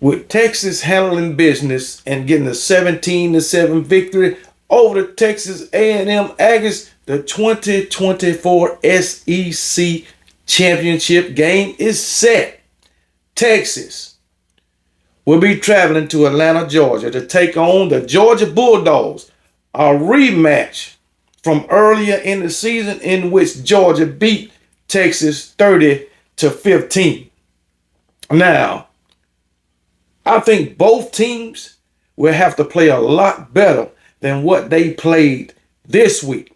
with Texas handling business and getting a 17-7 victory over the Texas A&M Aggies. The 2024 SEC championship game is set. Texas will be traveling to Atlanta, Georgia to take on the Georgia Bulldogs, a rematch from earlier in the season in which Georgia beat Texas 30-15. Now, I think both teams will have to play a lot better than what they played this week.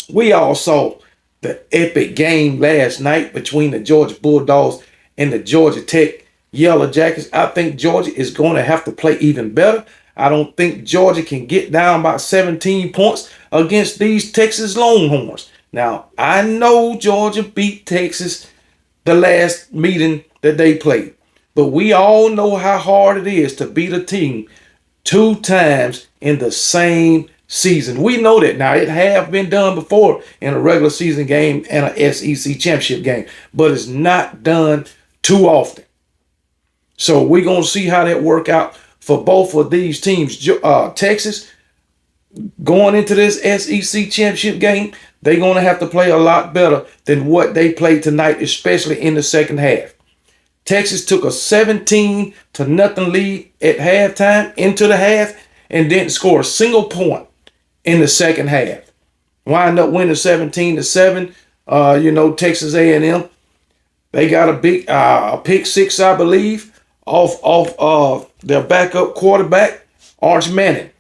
We all saw the epic game last night between the Georgia Bulldogs and the Georgia Tech Yellow Jackets. I think Georgia is going to have to play even better. I don't think Georgia can get down by 17 points against these Texas Longhorns. Now, I know Georgia beat Texas the last meeting that they played, but we all know how hard it is to beat a team 2 times in the same season. We know that. Now, it have been done before in a regular season game and an SEC championship game, but it's not done too often. So we're going to see how that work out for both of these teams. Texas, going into this SEC championship game, they're going to have to play a lot better than what they played tonight, especially in the second half. Texas took a 17-0 lead at halftime into the half and didn't score a single point in the second half. Wind up winning 17-7. Texas A&M, they got a big pick six, I believe, off their backup quarterback, Arch Manning.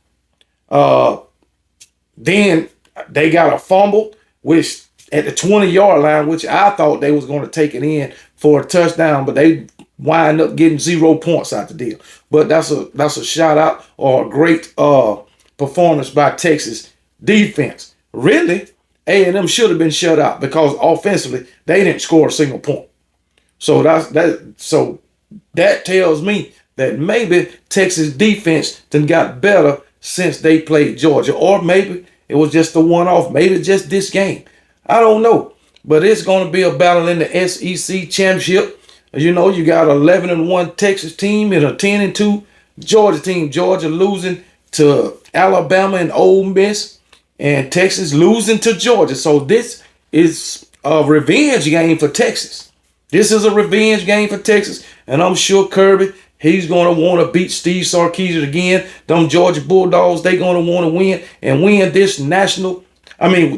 Then they got a fumble, which at the 20-yard line, which I thought they was going to take it in for a touchdown, but they wind up getting 0 points out the deal. But that's a shout out or a great performance by Texas defense. Really, A&M should have been shut out because offensively they didn't score a single point. So that tells me that maybe Texas defense then got better since they played Georgia, or maybe it was just a one-off, maybe just this game. I don't know, but it's going to be a battle in the SEC championship. You got an 11-1 Texas team and a 10-2 Georgia team. Georgia losing to Alabama and Ole Miss, and Texas losing to Georgia. So this is a revenge game for Texas. This is a revenge game for Texas, and I'm sure Kirby, he's going to want to beat Steve Sarkisian again. Them Georgia Bulldogs, they going to want to win and win this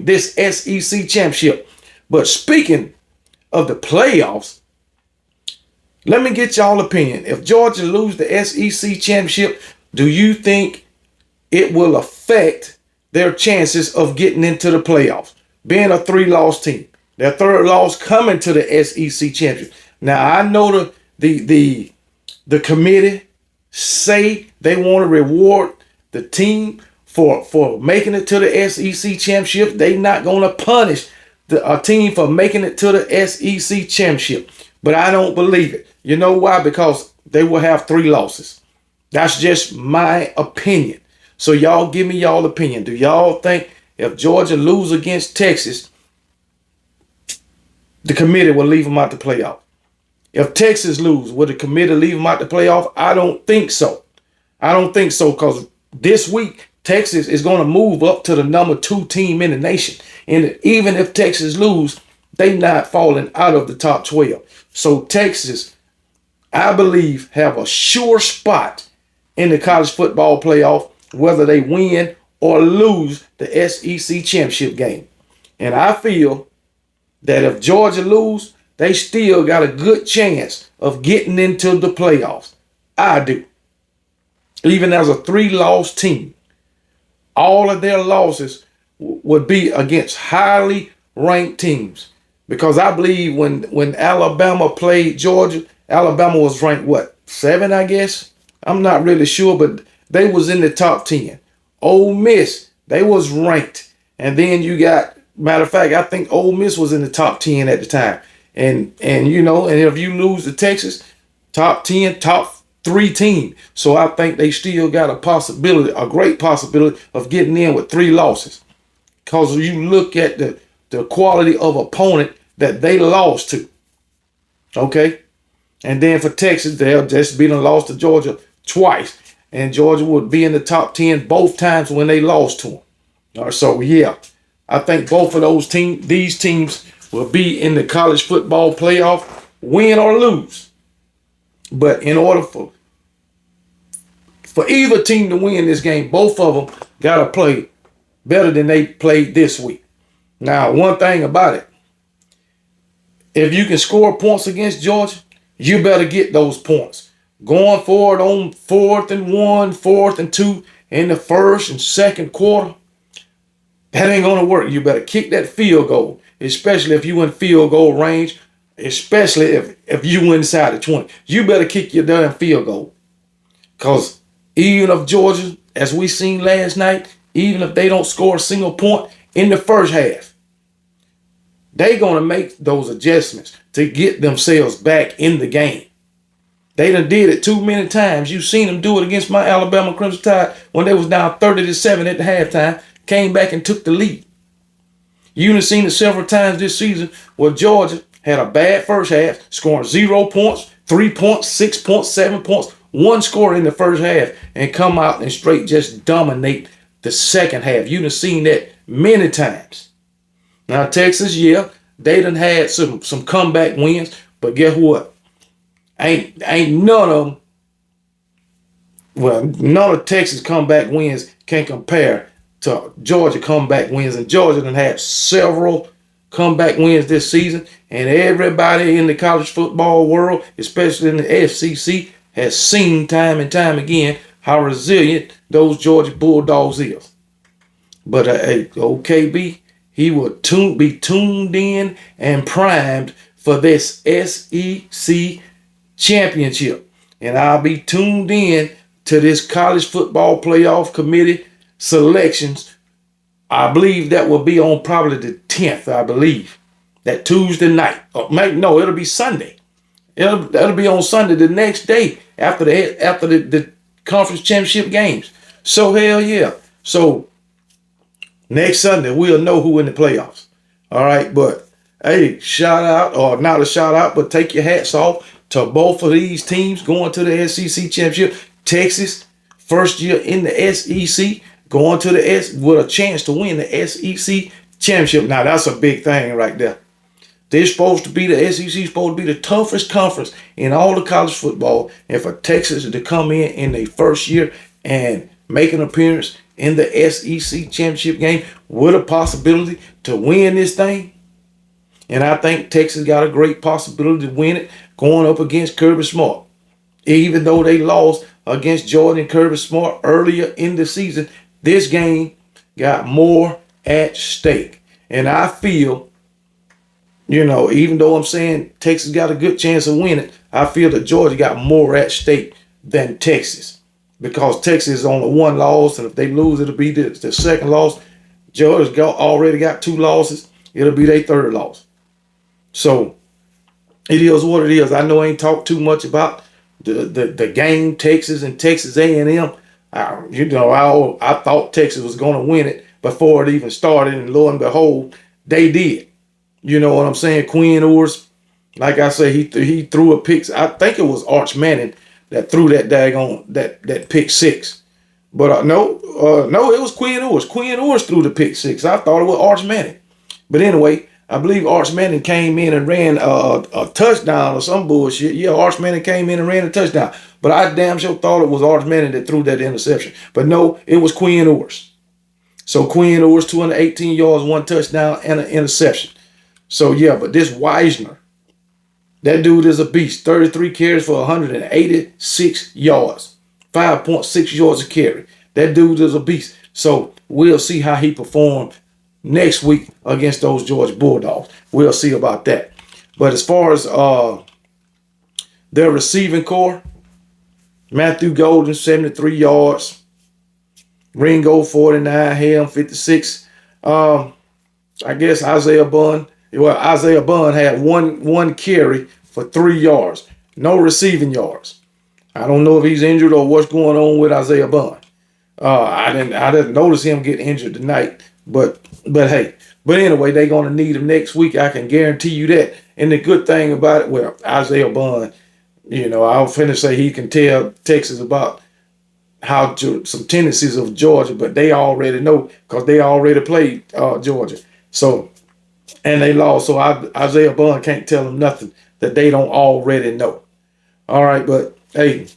this SEC championship. But speaking of the playoffs, let me get y'all opinion. If Georgia lose the SEC championship, do you think it will affect their chances of getting into the playoffs? Being a 3-loss team, their 3rd loss coming to the SEC championship. Now I know the committee say they want to reward the team for making it to the SEC championship. They not going to punish a team for making it to the SEC championship. But I don't believe it. You know why? Because they will have 3 losses. That's just my opinion. So y'all give me y'all opinion. Do y'all think if Georgia lose against Texas, the committee will leave them out the playoff? If Texas lose, will the committee leave them out the playoff? I don't think so. I don't think so, because this week, Texas is going to move up to the number 2 team in the nation. And even if Texas lose, they not falling out of the top 12. So Texas, I believe, have a sure spot in the college football playoff, whether they win or lose the SEC championship game. And I feel that if Georgia lose, they still got a good chance of getting into the playoffs. I do. Even as a 3-loss team, all of their losses would be against highly ranked teams. Because I believe when Alabama played Georgia, Alabama was ranked, 7, I guess? I'm not really sure, but they was in the top 10. Ole Miss, they was ranked. And then you got, matter of fact, I think Ole Miss was in the top 10 at the time. And if you lose to Texas, top 10, top 3 team. So I think they still got a great possibility of getting in with 3 losses. Because you look at the quality of opponent that they lost to. Okay? And then for Texas, they'll just be done lost to Georgia twice. And Georgia would be in the top 10 both times when they lost to them. All right, so yeah, I think both of these teams will be in the college football playoff, win or lose. But in order for either team to win this game, both of them got to play better than they played this week. Now, one thing about it, if you can score points against Georgia, you better get those points. Going forward on 4th and 1, 4th and 2 in the first and second quarter, that ain't going to work. You better kick that field goal, especially if you in field goal range, especially if you inside the 20. You better kick your damn field goal. Because even if Georgia, as we seen last night, even if they don't score a single point in the first half, they going to make those adjustments to get themselves back in the game. They done did it too many times. You've seen them do it against my Alabama Crimson Tide when they was down 30-7 at the halftime, came back and took the lead. You done seen it several times this season where Georgia had a bad first half, scoring 0 points, 3 points, 6 points, 7 points, one score in the first half, and come out and straight just dominate the second half. You done seen that many times. Now Texas, yeah, they done had some comeback wins, but guess what? Ain't none of them. Well, none of Texas comeback wins can compare to Georgia comeback wins, and Georgia done had several comeback wins this season, and everybody in the college football world, especially in the SEC, has seen time and time again how resilient those Georgia Bulldogs is. But OKB, he will be tuned in and primed for this SEC championship. And I'll be tuned in to this college football playoff committee selections. I believe that will be on probably the 10th, I believe. That Tuesday night. No, it'll be Sunday. That'll be on Sunday, the next day after the conference championship games. So hell yeah. So next Sunday we'll know who in the playoffs. All right, but hey, shout out, or not a shout out, but take your hats off to both of these teams going to the SEC championship. Texas, first year in the SEC, going to the with a chance to win the SEC championship. Now that's a big thing right there. They're supposed to be, the SEC supposed to be the toughest conference in all of college football. And for Texas to come in their first year and make an appearance in the SEC championship game with a possibility to win this thing. And I think Texas got a great possibility to win it going up against Kirby Smart. Even though they lost against Jordan and Kirby Smart earlier in the season, this game got more at stake. And I feel, even though I'm saying Texas got a good chance of winning, I feel that Georgia got more at stake than Texas. Because Texas is on the one loss, and if they lose, it'll be the second loss. Georgia's already got 2 losses. It'll be their third loss. So it is what it is. I know I ain't talked too much about the game, Texas and Texas A&M. I thought Texas was going to win it before it even started, and lo and behold, they did. You know what I'm saying? Quinn Ewers, like I say, he threw a pick. I think it was Arch Manning that threw that daggone that pick 6. But no, it was Quinn Ewers. Quinn Ewers threw the pick 6. I thought it was Arch Manning. But anyway, I believe Arch Manning came in and ran a touchdown or some bullshit. Yeah, Arch Manning came in and ran a touchdown. But I damn sure thought it was Arch Manning that threw that interception. But no, it was Quinn Ewers. So Quinn Ewers, 218 yards, 1 touchdown, and an interception. So yeah, but this Wisner, that dude is a beast. 33 carries for 186 yards. 5.6 yards a carry. That dude is a beast. So we'll see how he performed next week against those Georgia Bulldogs. We'll see about that. But as far as their receiving core, Matthew Golden, 73 yards. Ringo, 49. Ham, 56. I guess Isaiah Bunn had one carry for 3 yards. No receiving yards. I don't know if he's injured or what's going on with Isaiah Bunn. I didn't notice him get injured tonight. But hey. But anyway, they're going to need him next week. I can guarantee you that. And the good thing about it, well, Isaiah Bunn, You know, I was finna say he can tell Texas about some tendencies of Georgia, but they already know because they already played Georgia. So and they lost. So Isaiah Bond can't tell them nothing that they don't already know. All right, but hey,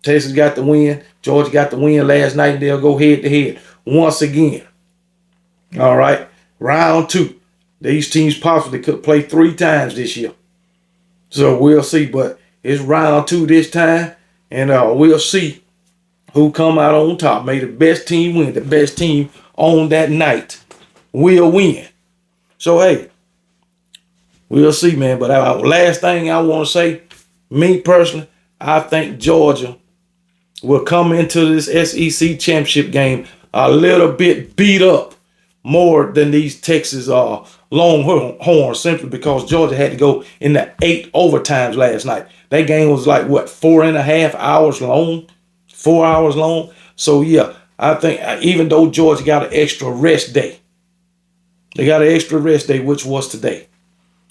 Texas got the win. Georgia got the win last night. They'll go head to head once again. All right, round two. These teams possibly could play 3 times this year. So we'll see. But it's round two this time, and we'll see who come out on top. May the best team win. The best team on that night will win. So hey, we'll see, man. But last thing I want to say, me personally, I think Georgia will come into this SEC championship game a little bit beat up more than these Texas Longhorns, simply because Georgia had to go in the 8 overtimes last night. That game was like, what, 4.5 hours long? 4 hours long? So, yeah, I think even though Georgia got an extra rest day, they got an extra rest day, which was today.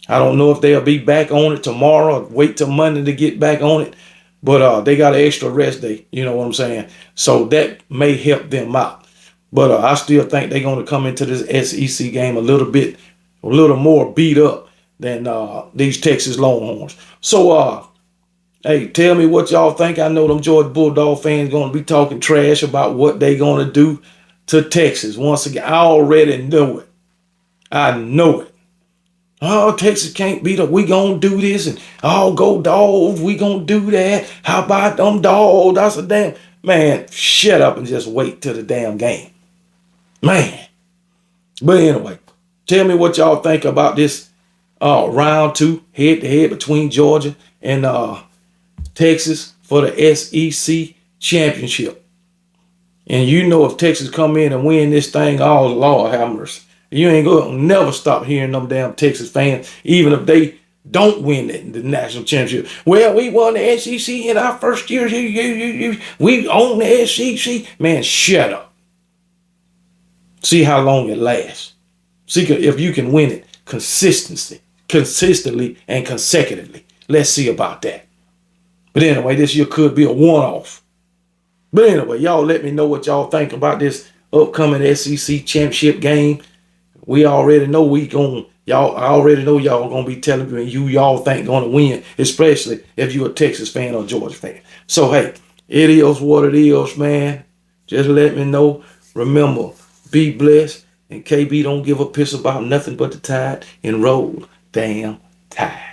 I don't know if they'll be back on it tomorrow or wait till Monday to get back on it. But they got an extra rest day. You know what I'm saying? So that may help them out. But I still think they're going to come into this SEC game a little more beat up than these Texas Longhorns. So, hey, tell me what y'all think. I know them Georgia Bulldog fans going to be talking trash about what they going to do to Texas. Once again, I already know it. I know it. Oh, Texas can't beat up. We gonna do this, and oh, go Dogs. We gonna do that. How about them Dogs? That's a damn man. Shut up and just wait till the damn game, man. But anyway, tell me what y'all think about this round two head to head between Georgia and Texas for the SEC championship. And you know, if Texas come in and win this thing, oh Lord have mercy. You ain't gonna never stop hearing them damn Texas fans, even if they don't win the national championship. Well, we won the SEC in our first year. We own the SEC. Man, shut up. See how long it lasts. See if you can win it consistently, and consecutively. Let's see about that. But anyway, this year could be a one-off. But anyway, y'all let me know what y'all think about this upcoming SEC championship game. We already know I already know y'all gonna be telling me y'all think gonna win, especially if you're a Texas fan or Georgia fan. So hey, it is what it is, man. Just let me know. Remember, be blessed, and KB don't give a piss about nothing but the Tide, and roll damn Tide.